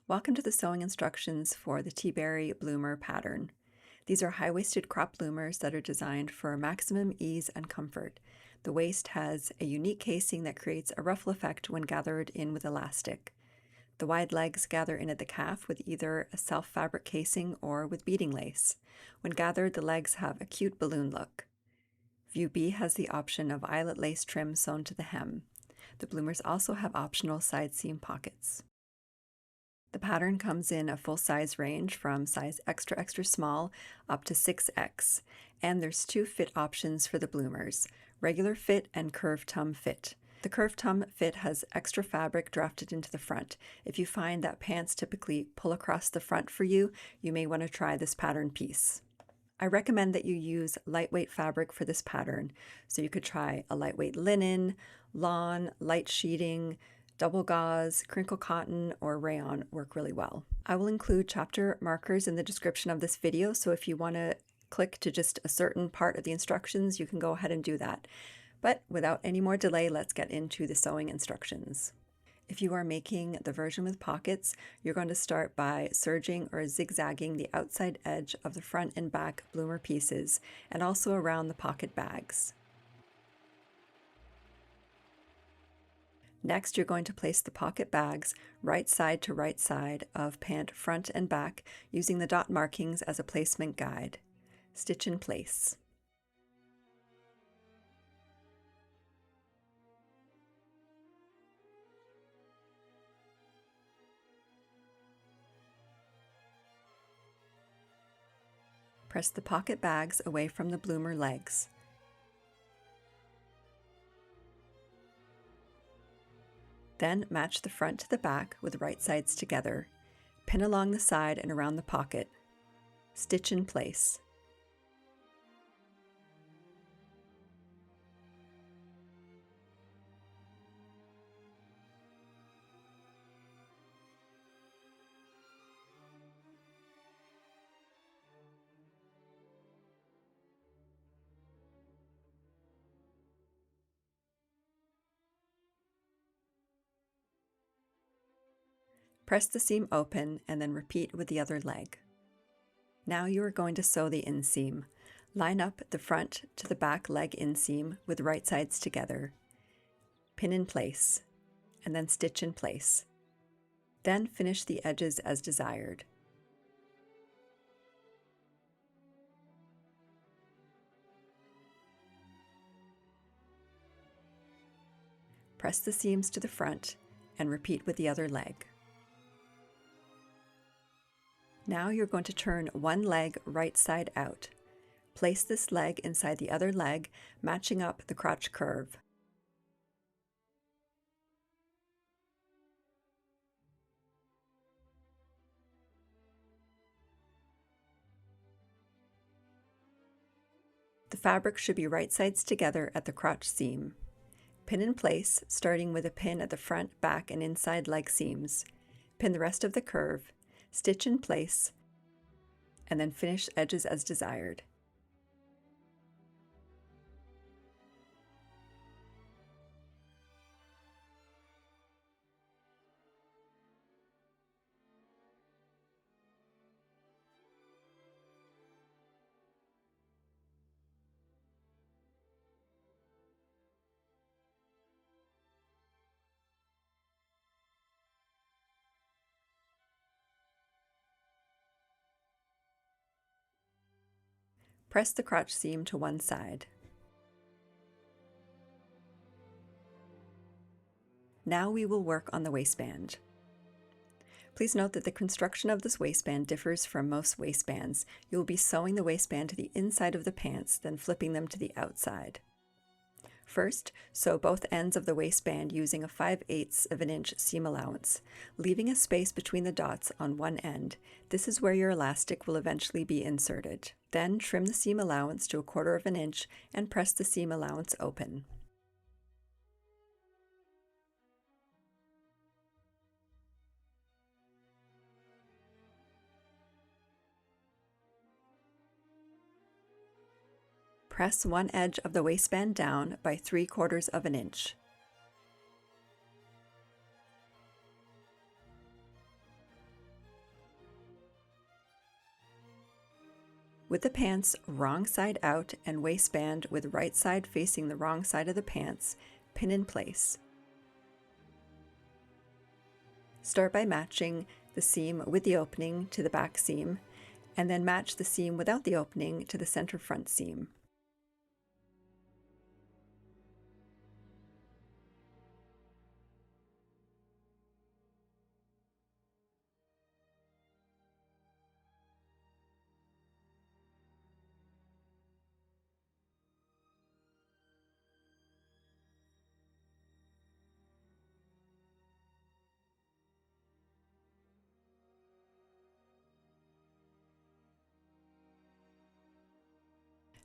Welcome to the sewing instructions for the Teaberry Bloomer pattern. These are high-waisted crop bloomers that are designed for maximum ease and comfort. The waist has a unique casing that creates a ruffle effect when gathered in with elastic. The wide legs gather in at the calf with either a self-fabric casing or with beading lace. When gathered, the legs have a cute balloon look. View B has the option of eyelet lace trim sewn to the hem. The bloomers also have optional side seam pockets. The pattern comes in a full size range from size extra extra small up to 6X, and there's two fit options for the bloomers, regular fit and Curv-Tum fit. The Curv-Tum fit has extra fabric drafted into the front. If you find that pants typically pull across the front for you, you may want to try this pattern piece. I recommend that you use lightweight fabric for this pattern, so you could try a lightweight linen, lawn, light sheeting, double gauze, crinkle cotton, or rayon work really well. I will include chapter markers in the description of this video, so if you want to click to just a certain part of the instructions, you can go ahead and do that. But without any more delay, let's get into the sewing instructions. If you are making the version with pockets, you're going to start by serging or zigzagging the outside edge of the front and back bloomer pieces, and also around the pocket bags. Next, you're going to place the pocket bags right side to right side of pant front and back using the dot markings as a placement guide. Stitch in place. Press the pocket bags away from the bloomer legs. Then match the front to the back with right sides together. Pin along the side and around the pocket. Stitch in place. Press the seam open and then repeat with the other leg. Now you are going to sew the inseam. Line up the front to the back leg inseam with right sides together. Pin in place, and then stitch in place. Then finish the edges as desired. Press the seams to the front and repeat with the other leg. Now you're going to turn one leg right side out. Place this leg inside the other leg, matching up the crotch curve. The fabric should be right sides together at the crotch seam. Pin in place, starting with a pin at the front, back, and inside leg seams. Pin the rest of the curve, stitch in place, and then finish edges as desired. Press the crotch seam to one side. Now we will work on the waistband. Please note that the construction of this waistband differs from most waistbands. You will be sewing the waistband to the inside of the pants, then flipping them to the outside. First, sew both ends of the waistband using a 5/8 of an inch seam allowance, leaving a space between the dots on one end. This is where your elastic will eventually be inserted. Then trim the seam allowance to 1/4 of an inch and press the seam allowance open. Press one edge of the waistband down by 3/4 of an inch. With the pants wrong side out and waistband with right side facing the wrong side of the pants, pin in place. Start by matching the seam with the opening to the back seam, and then match the seam without the opening to the center front seam.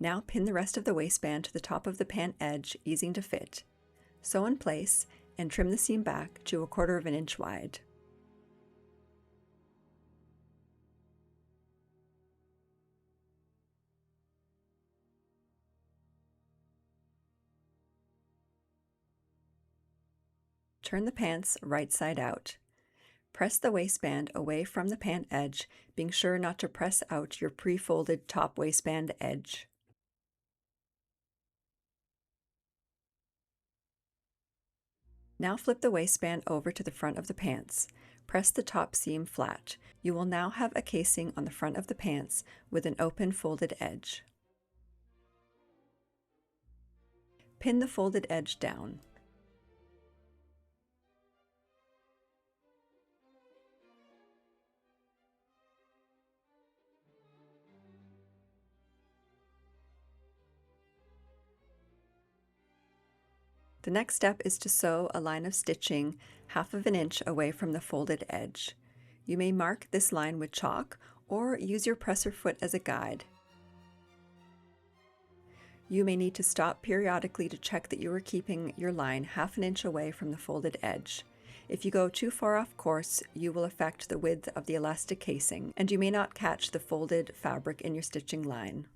Now pin the rest of the waistband to the top of the pant edge, easing to fit. Sew in place and trim the seam back to 1/4 inch wide. Turn the pants right side out. Press the waistband away from the pant edge, being sure not to press out your pre-folded top waistband edge. Now flip the waistband over to the front of the pants. Press the top seam flat. You will now have a casing on the front of the pants with an open folded edge. Pin the folded edge down. The next step is to sew a line of stitching 1/2 inch away from the folded edge. You may mark this line with chalk or use your presser foot as a guide. You may need to stop periodically to check that you are keeping your line 1/2 inch away from the folded edge. If you go too far off course, you will affect the width of the elastic casing, and you may not catch the folded fabric in your stitching line.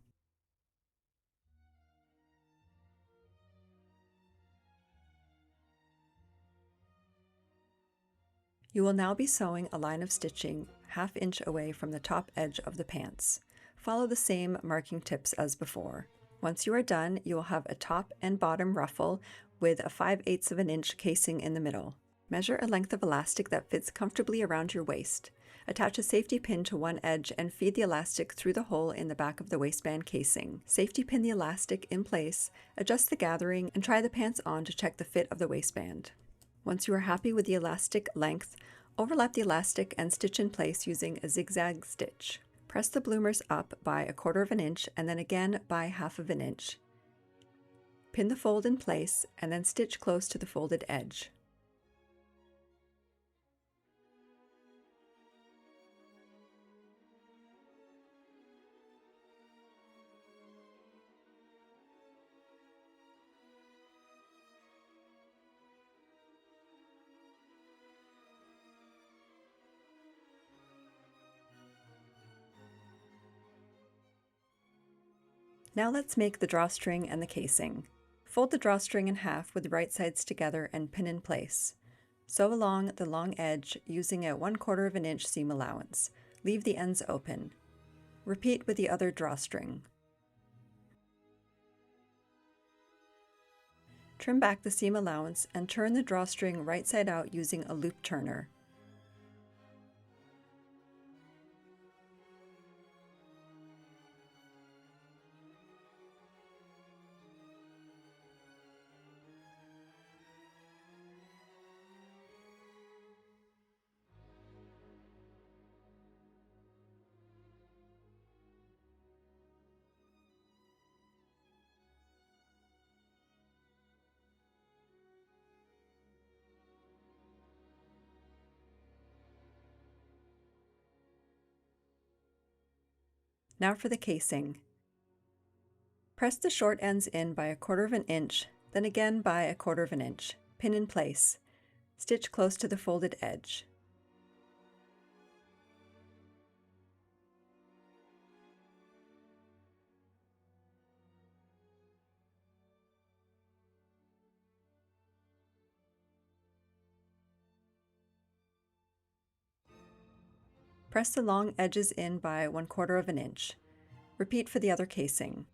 You will now be sewing a line of stitching 1/2 inch away from the top edge of the pants. Follow the same marking tips as before. Once you are done, you will have a top and bottom ruffle with a 5/8 inch casing in the middle. Measure a length of elastic that fits comfortably around your waist. Attach a safety pin to one edge and feed the elastic through the hole in the back of the waistband casing. Safety pin the elastic in place, adjust the gathering, and try the pants on to check the fit of the waistband. Once you are happy with the elastic length, overlap the elastic and stitch in place using a zigzag stitch. Press the bloomers up by 1/4 inch and then again by 1/2 inch. Pin the fold in place and then stitch close to the folded edge. Now let's make the drawstring and the casing. Fold the drawstring in half with the right sides together and pin in place. Sew along the long edge using a 1/4 inch seam allowance. Leave the ends open. Repeat with the other drawstring. Trim back the seam allowance and turn the drawstring right side out using a loop turner. Now for the casing. Press the short ends in by 1/4 inch, then again by 1/4 inch. Pin in place. Stitch close to the folded edge. Press the long edges in by 1/4 inch. Repeat for the other casing.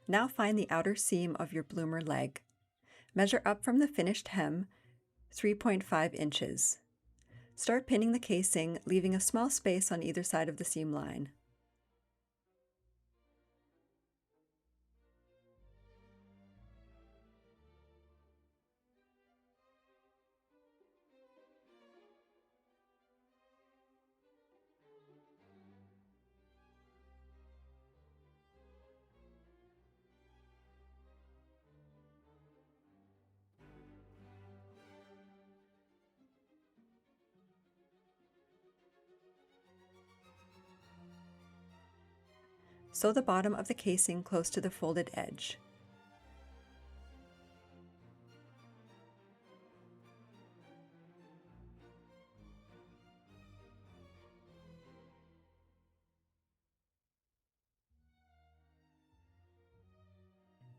Now find the outer seam of your bloomer leg. Measure up from the finished hem 3.5 inches. Start pinning the casing, leaving a small space on either side of the seam line. Sew the bottom of the casing close to the folded edge.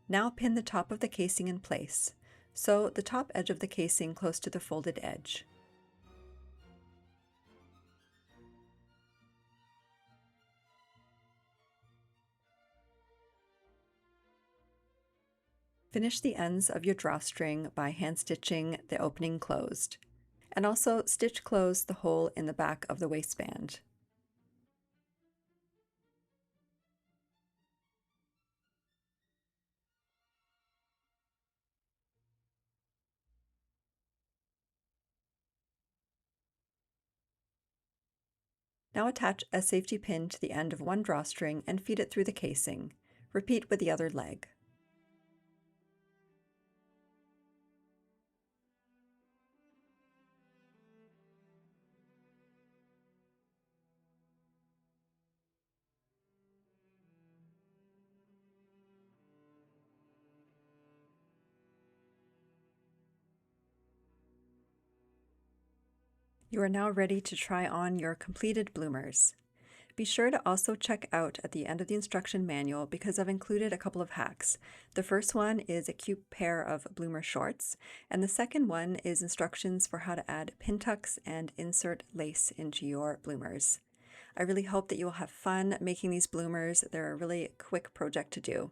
Now pin the top of the casing in place. Sew the top edge of the casing close to the folded edge. Finish the ends of your drawstring by hand stitching the opening closed, and also stitch close the hole in the back of the waistband. Now attach a safety pin to the end of one drawstring and feed it through the casing. Repeat with the other leg. You are now ready to try on your completed bloomers. Be sure to also check out at the end of the instruction manual because I've included a couple of hacks. The first one is a cute pair of bloomer shorts, and the second one is instructions for how to add pin tucks and insert lace into your bloomers. I really hope that you will have fun making these bloomers. They're a really quick project to do.